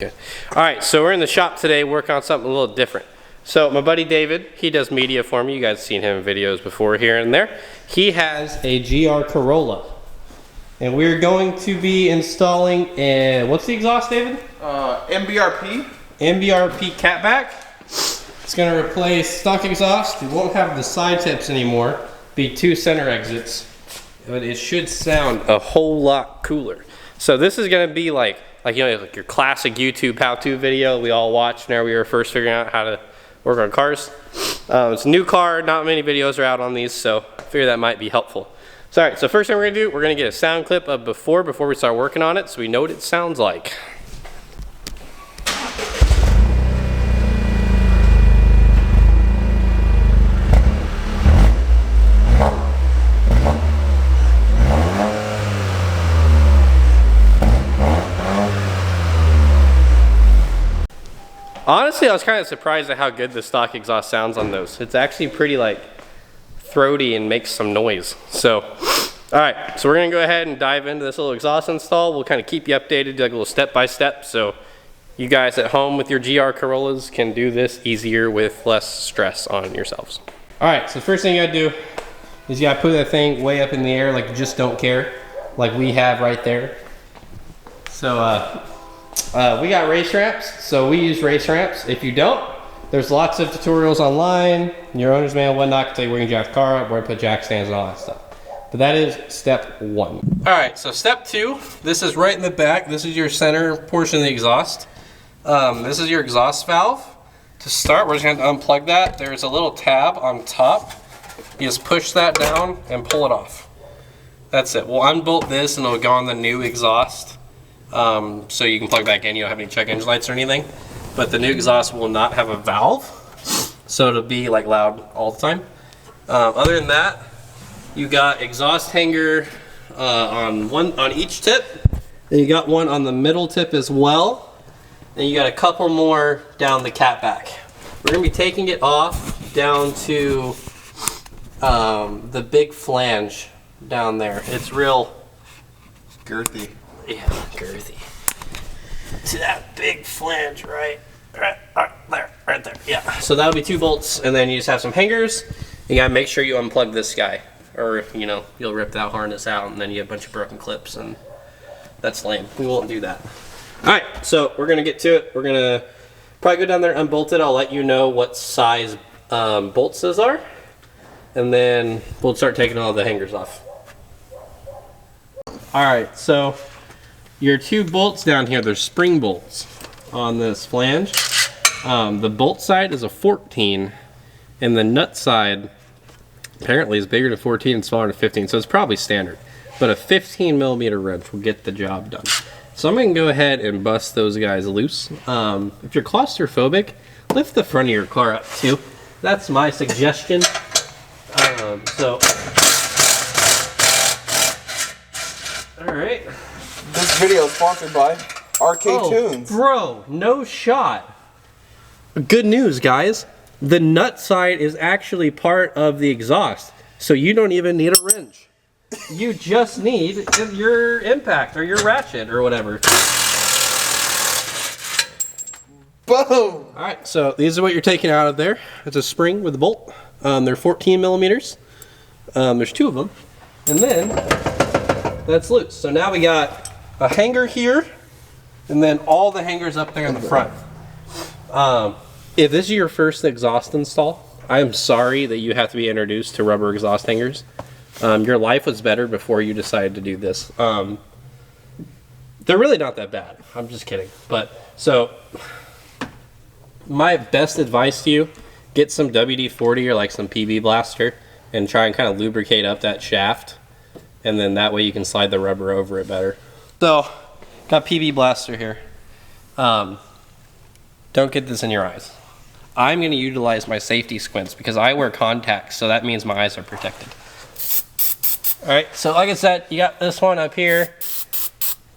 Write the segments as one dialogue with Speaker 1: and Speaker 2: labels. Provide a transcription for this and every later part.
Speaker 1: Good. All right, so we're in the shop today working on something a little different. So my buddy David, he does media for me. You guys have seen him in videos before here and there. He has a GR Corolla. And we're going to be installing what's the exhaust, David?
Speaker 2: MBRP.
Speaker 1: MBRP catback. It's going to replace stock exhaust. It won't have the side tips anymore. Be two center exits. But it should sound a whole lot cooler. So this is going to be like your classic YouTube how-to video we all watched whenever we were first figuring out how to work on cars. It's a new car, not many videos are out on these, so I figure that might be helpful. So alright, so first thing we're going to do, we're going to get a sound clip of before we start working on it so we know what it sounds like. Honestly, I was kind of surprised at how good the stock exhaust sounds on those. It's actually pretty like throaty and makes some noise. So, all right, so we're gonna go ahead and dive into this little exhaust install. We'll kind of keep you updated, do like a little step-by-step, so you guys at home with your GR Corollas can do this easier with less stress on yourselves. All right, so first thing you gotta do is you gotta put that thing way up in the air like you just don't care, like we have right there. So, we got race ramps, so we use race ramps. If you don't, there's lots of tutorials online, your owner's manual, whatnot, can tell you where you can jack the car up, where to put jack stands and all that stuff. But that is step one. All right, so step two, this is right in the back. This is your center portion of the exhaust. This is your exhaust valve. To start, we're just gonna unplug that. There's a little tab on top. You just push that down and pull it off. That's it. We'll unbolt this and it'll go on the new exhaust. So you can plug back in, you don't have any check engine lights or anything. But the new exhaust will not have a valve, so it'll be like loud all the time. Other than that, you got exhaust hanger on each tip. Then you got one on the middle tip as well. Then you got a couple more down the catback. We're gonna be taking it off down to the big flange down there. It's real
Speaker 2: Girthy.
Speaker 1: Yeah, girthy. To that big flange right there. Yeah. So that'll be 2 bolts, and then you just have some hangers. You gotta make sure you unplug this guy, or you'll rip that harness out, and then you have a bunch of broken clips, and that's lame. We won't do that. All right, so we're gonna get to it. We're gonna probably go down there, unbolt it. I'll let you know what size bolts those are, and then we'll start taking all the hangers off. All right, so your 2 bolts down here, they're spring bolts on this flange. The bolt side is a 14, and the nut side apparently is bigger than 14 and smaller than 15, so it's probably standard. But a 15 millimeter wrench will get the job done. So I'm gonna go ahead and bust those guys loose. If you're claustrophobic, lift the front of your car up too. That's my suggestion. All right.
Speaker 2: This video is sponsored by RK Tunes.
Speaker 1: Bro, no shot. Good news, guys. The nut side is actually part of the exhaust, so you don't even need a wrench. You just need your impact or your ratchet or whatever.
Speaker 2: Boom!
Speaker 1: All right, so these are what you're taking out of there. It's a spring with a bolt. They're 14 millimeters. There's 2 of them, and then that's loose. So now we got a hanger here, and then all the hangers up there in the front. If this is your first exhaust install, I am sorry that you have to be introduced to rubber exhaust hangers. Your life was better before you decided to do this. They're really not that bad. I'm just kidding. But so my best advice to you, get some WD-40 or like some PB Blaster and try and kind of lubricate up that shaft. And then that way you can slide the rubber over it better. So, got PB Blaster here. Don't get this in your eyes. I'm going to utilize my safety squints because I wear contacts, so that means my eyes are protected. Alright, so like I said, you got this one up here.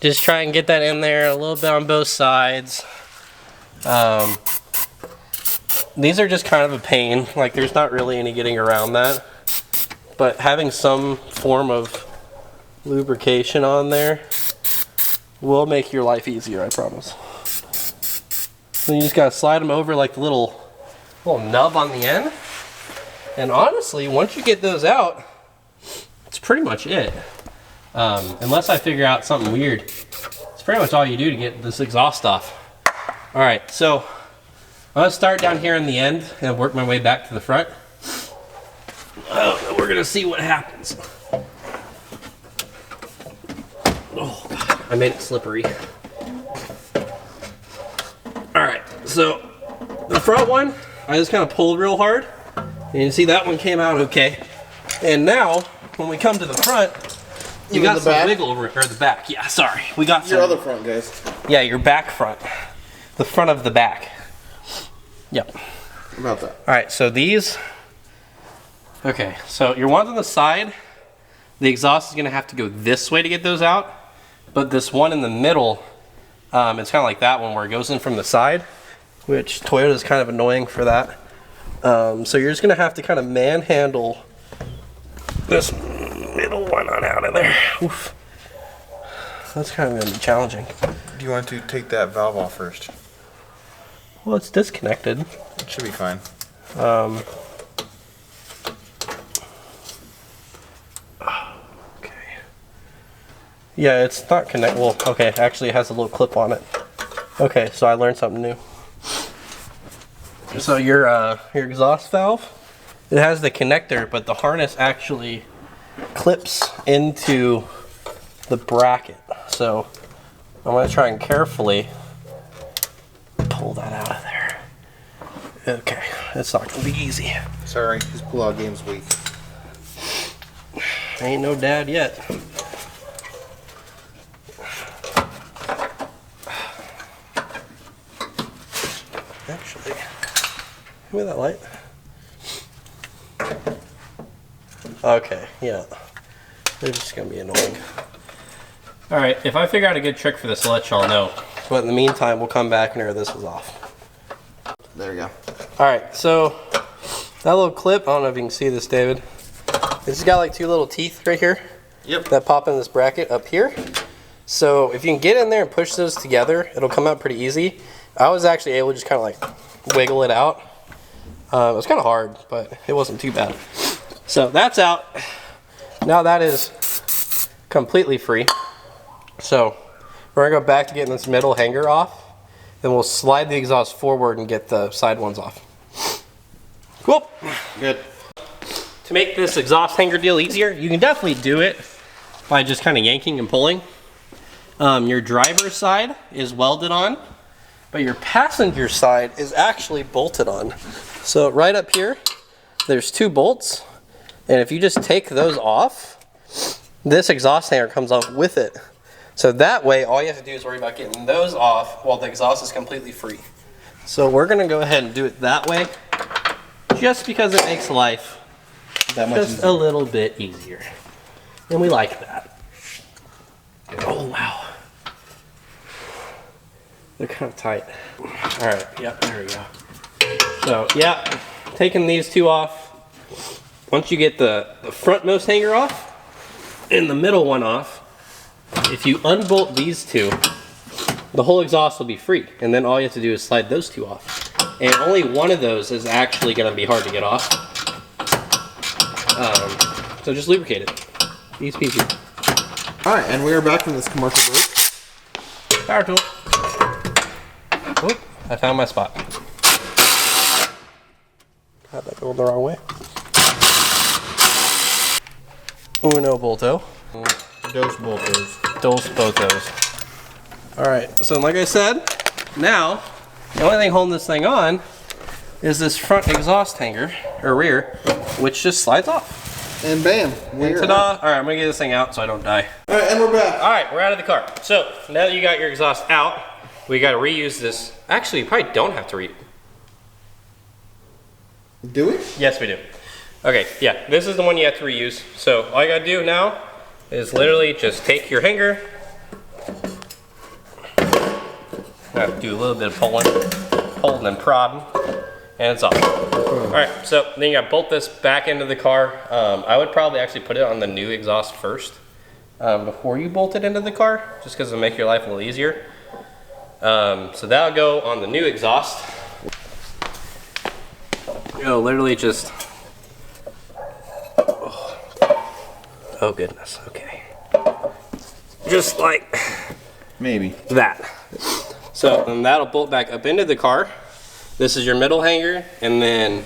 Speaker 1: Just try and get that in there a little bit on both sides. These are just kind of a pain. Like, there's not really any getting around that. But having some form of lubrication on there will make your life easier, I promise. So you just gotta slide them over like the little nub on the end. And honestly, once you get those out, it's pretty much it. Unless I figure out something weird, it's pretty much all you do to get this exhaust off. All right, so I'm gonna start down here in the end and work my way back to the front. We're gonna see what happens. Oh God, I made it slippery. All right, so the front one, I just kind of pulled real hard. And you see that one came out okay. And now, when we come to the front, you got some wiggle, or the back. Yeah, sorry. We got some.
Speaker 2: Your other front, guys.
Speaker 1: Yeah, your back front. The front of the back. Yep.
Speaker 2: About that.
Speaker 1: All right, so these. Okay, so your ones on the side, the exhaust is gonna have to go this way to get those out. But this one in the middle, it's kind of like that one where it goes in from the side, which Toyota is kind of annoying for that. So you're just gonna have to kind of manhandle this middle one on out of there. Oof. That's kind of gonna be challenging.
Speaker 2: Do you want to take that valve off first?
Speaker 1: Well, it's disconnected.
Speaker 2: It should be fine.
Speaker 1: Okay. Yeah, it's not connect. Well, okay, actually it has a little clip on it. Okay, so I learned something new. So your exhaust valve, it has the connector, but the harness actually clips into the bracket. So I'm gonna try and carefully pull that out of there. Okay, it's not gonna be easy.
Speaker 2: Sorry, his pull-out game's weak.
Speaker 1: Ain't no dad yet. Actually, give me that light. Okay, yeah. They're just gonna be annoying. Alright, if I figure out a good trick for this, I'll let y'all know. But in the meantime, we'll come back and air this was off.
Speaker 2: There we go.
Speaker 1: Alright, so that little clip, I don't know if you can see this, David. It's got like two little teeth right here.
Speaker 2: Yep.
Speaker 1: That pop in this bracket up here. So if you can get in there and push those together, it'll come out pretty easy. I was actually able to just kind of like wiggle it out. It was kind of hard, but it wasn't too bad. So that's out. Now that is completely free. So we're gonna go back to getting this middle hanger off. Then we'll slide the exhaust forward and get the side ones off. Cool.
Speaker 2: Good.
Speaker 1: To make this exhaust hanger deal easier, you can definitely do it by just kind of yanking and pulling. Your driver's side is welded on, but your passenger side is actually bolted on. So right up here, there's two bolts, and if you just take those off, this exhaust hanger comes off with it. So that way, all you have to do is worry about getting those off while the exhaust is completely free. So we're gonna go ahead and do it that way, just because it makes life
Speaker 2: That much
Speaker 1: just
Speaker 2: easier.
Speaker 1: a little bit easier. And we like that. Oh, wow. They're kind of tight. All right, yep, there we go. So, yeah, taking these two off. Once you get the frontmost hanger off and the middle one off, if you unbolt these two, the whole exhaust will be free. And then all you have to do is slide those two off. And only one of those is actually gonna be hard to get off. So just lubricate it. Easy peasy.
Speaker 2: Alright, and we are back from this commercial break.
Speaker 1: Power tool. Oop, I found my spot. Got that going the wrong way. Uno bolto.
Speaker 2: Dos boltos.
Speaker 1: Dos botos. Alright, so like I said, now, the only thing holding this thing on is this front exhaust hanger, or rear, which just slides off.
Speaker 2: And bam.
Speaker 1: And ta-da! Alright, I'm gonna get this thing out so I don't die.
Speaker 2: Alright, and we're back.
Speaker 1: Alright, we're out of the car. So, now that you got your exhaust out, we gotta reuse this. Actually, you probably don't have to
Speaker 2: Do we?
Speaker 1: Yes, we do. Okay, yeah, this is the one you have to reuse. So, all you gotta do now is literally just take your hanger. Do a little bit of pulling and prodding, and it's off. Alright, so then you gotta bolt this back into the car. I would probably actually put it on the new exhaust first before you bolt it into the car, just because it'll make your life a little easier. So that'll go on the new exhaust. You'll literally just, oh goodness, okay. Just like
Speaker 2: maybe
Speaker 1: that. So then that'll bolt back up into the car. This is your middle hanger, and then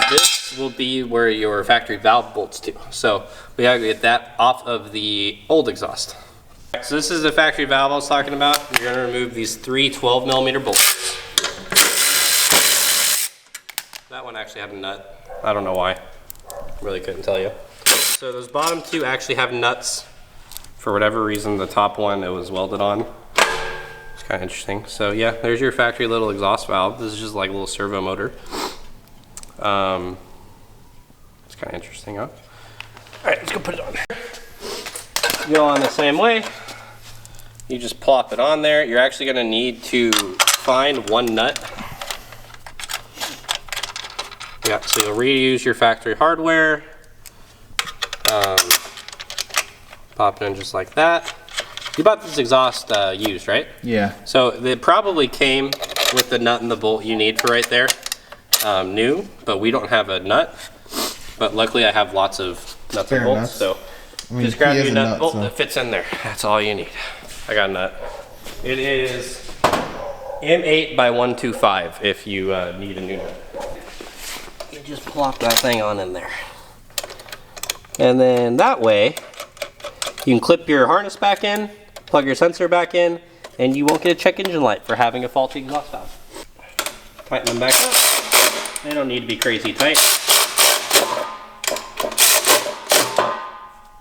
Speaker 1: this will be where your factory valve bolts to. So we have to get that off of the old exhaust. So this is the factory valve I was talking about. You're gonna remove these 3 12mm bolts. That one actually had a nut. I don't know why. Really couldn't tell you. So those bottom 2 actually have nuts. For whatever reason, the top one, it was welded on. It's kind of interesting. So yeah, there's your factory little exhaust valve. This is just like a little servo motor. It's kind of interesting, huh? All right, let's go put it on. Go on the same way. You just plop it on there. You're actually gonna need to find one nut. Yeah, so you'll reuse your factory hardware. Pop it in just like that. You bought this exhaust used, right?
Speaker 2: Yeah.
Speaker 1: So it probably came with the nut and the bolt you need for right there. New, but we don't have a nut. But luckily I have lots of nuts and bolts, so just grab your nut and bolt that fits in there. That's all you need. I got a nut. It is M8 by 125 if you need a new nut. You just plop that thing on in there. And then that way, you can clip your harness back in, plug your sensor back in, and you won't get a check engine light for having a faulty exhaust valve. Tighten them back up. They don't need to be crazy tight.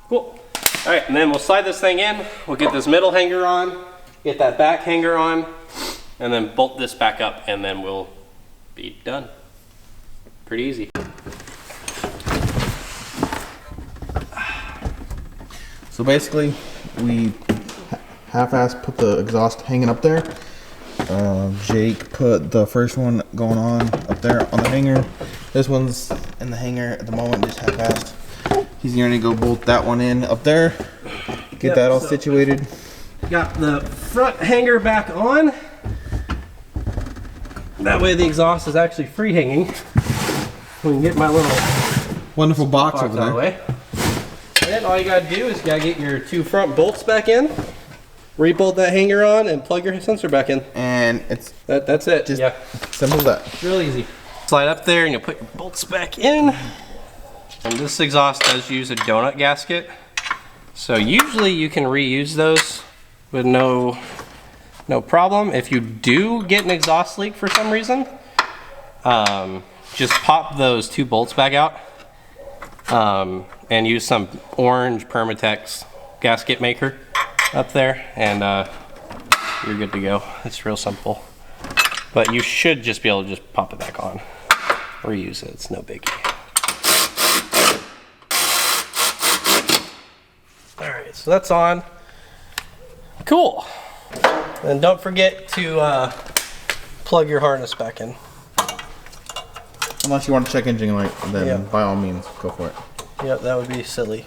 Speaker 1: Cool. All right, and then we'll slide this thing in. We'll get this middle hanger on, get that back hanger on, and then bolt this back up, and then we'll be done. Pretty easy.
Speaker 3: So basically, we half-assed put the exhaust hanging up there. Jake put the first one going on up there on the hanger. This one's in the hanger at the moment, just half-assed. He's gonna go bolt that one in up there, get that all situated.
Speaker 1: Got the front hanger back on. That way the exhaust is actually free hanging. We can get my little
Speaker 3: Wonderful box over there.
Speaker 1: Way. And all you gotta do is you gotta get your 2 front bolts back in, re-bolt that hanger on, and plug your sensor back in.
Speaker 3: And it's
Speaker 1: that's it.
Speaker 3: just
Speaker 1: yeah,
Speaker 3: simple as that.
Speaker 1: it's real easy. Slide up there and you'll put your bolts back in. And this exhaust does use a donut gasket, so usually you can reuse those with no problem. If you do get an exhaust leak for some reason, just pop those 2 bolts back out and use some orange Permatex gasket maker up there, and you're good to go. It's real simple, but you should just be able to just pop it back on, reuse it. It's no biggie. All right, so that's on. Cool. And don't forget to plug your harness back in.
Speaker 3: Unless you want to check engine light, then by all means, go for it.
Speaker 1: Yep, that would be silly.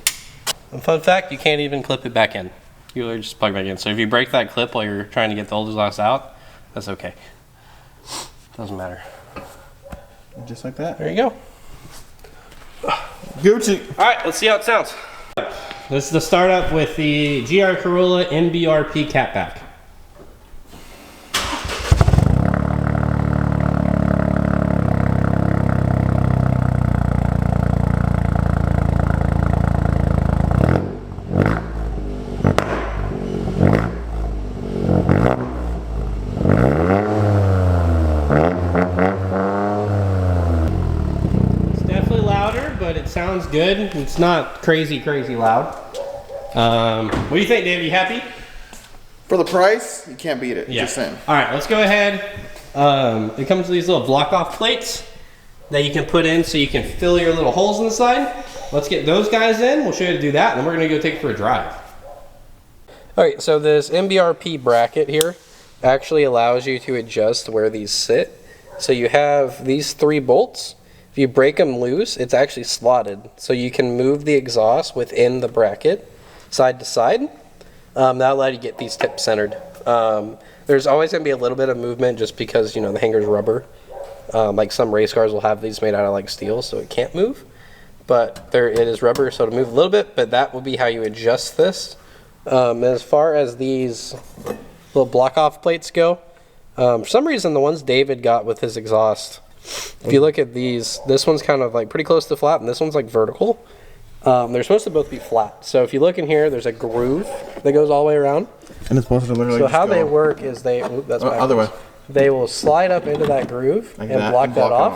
Speaker 1: And fun fact, you can't even clip it back in. You literally just plug it back in. So if you break that clip while you're trying to get the old exhaust out, that's okay. Doesn't matter.
Speaker 3: Just like that.
Speaker 1: There you go.
Speaker 3: Gucci.
Speaker 1: All right, let's see how it sounds. This is the startup with the GR Corolla MBRP catback. It's definitely louder, but it sounds good. It's not crazy loud. What do you think, Dave? You happy?
Speaker 2: For the price, you can't beat it.
Speaker 1: Yeah.
Speaker 2: Just saying.
Speaker 1: All right, let's go ahead. It comes with these little block-off plates that you can put in so you can fill your little holes in the side. Let's get those guys in. We'll show you how to do that, and then we're gonna go take it for a drive. All right, so this MBRP bracket here actually allows you to adjust where these sit. So you have these 3 bolts. If you break them loose, it's actually slotted. So you can move the exhaust within the bracket, side to side. That'll allow you to get these tips centered. There's always going to be a little bit of movement just because, you know, the hanger's rubber. Like some race cars will have these made out of like steel, so it can't move. But it is rubber, so it'll move a little bit, but that will be how you adjust this. As far as these little block-off plates go, for some reason the ones David got with his exhaust, if you look at these, this one's kind of like pretty close to flat, and this one's like vertical. They're supposed to both be flat. So if you look in here, there's a groove that goes all the way around.
Speaker 3: And it's supposed to literally
Speaker 1: So how they work is they, that's
Speaker 3: other way.
Speaker 1: They will slide up into that groove
Speaker 3: Like
Speaker 1: and
Speaker 3: that,
Speaker 1: block
Speaker 3: and
Speaker 1: that
Speaker 3: block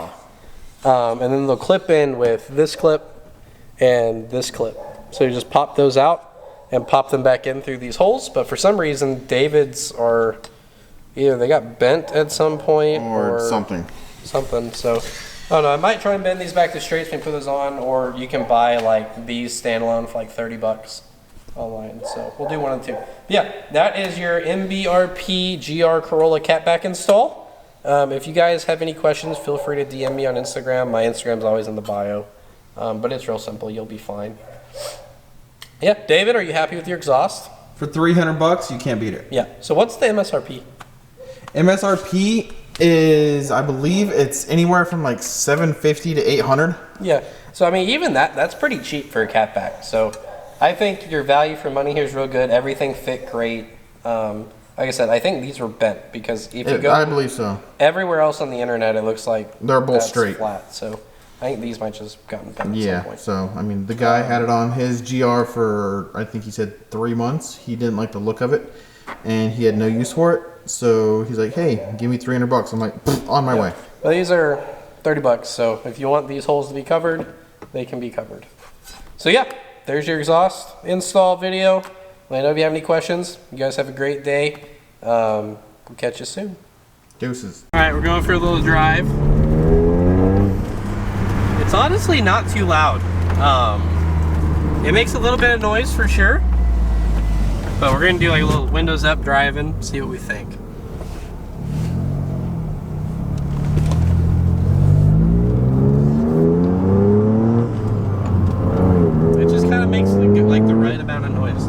Speaker 3: it
Speaker 1: off. And then they'll clip in with this clip and this clip. So you just pop those out and pop them back in through these holes. But for some reason, David's are either they got bent at some point
Speaker 3: Or something.
Speaker 1: So, I don't know. I might try and bend these back to straight and put those on, or you can buy like these standalone for like $30 online. So we'll do one of the two. Yeah, that is your MBRP GR Corolla catback install. If you guys have any questions, feel free to DM me on Instagram. My Instagram's always in the bio, but it's real simple. You'll be fine. Yeah, David, are you happy with your exhaust?
Speaker 3: For $300, you can't beat it.
Speaker 1: Yeah. So what's the MSRP?
Speaker 3: MSRP is, I believe, it's anywhere from like $750 to $800.
Speaker 1: Yeah. So I mean, even that's pretty cheap for a catback. So I think your value for money here is real good. Everything fit great. Like I said, I think these were bent because if you go,
Speaker 3: I believe so.
Speaker 1: Everywhere else on the internet, it looks like
Speaker 3: they're both
Speaker 1: that's
Speaker 3: straight,
Speaker 1: flat. So I think these might just gotten bent at some point.
Speaker 3: So I mean, the guy had it on his GR for, I think he said 3 months. He didn't like the look of it, and he had no use for it. So he's like, "Hey, give me $300." I'm like, "On my way."
Speaker 1: Well, these are $30. So if you want these holes to be covered, they can be covered. So yeah, there's your exhaust install video. Let me know if you have any questions. You guys have a great day. We'll catch you soon.
Speaker 3: Deuces.
Speaker 1: All right, we're going for a little drive. It's honestly not too loud. It makes a little bit of noise for sure, but we're gonna do like a little windows up driving, see what we think. It just kind of makes like the right amount of noise.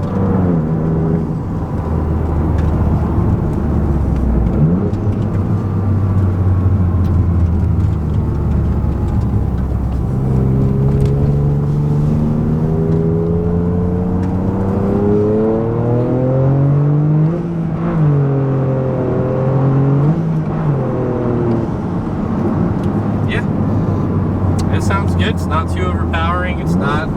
Speaker 1: Sounds good. It's not too overpowering. It's not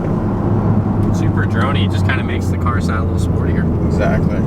Speaker 1: super droney. It just kind of makes the car sound a little sportier.
Speaker 3: Exactly.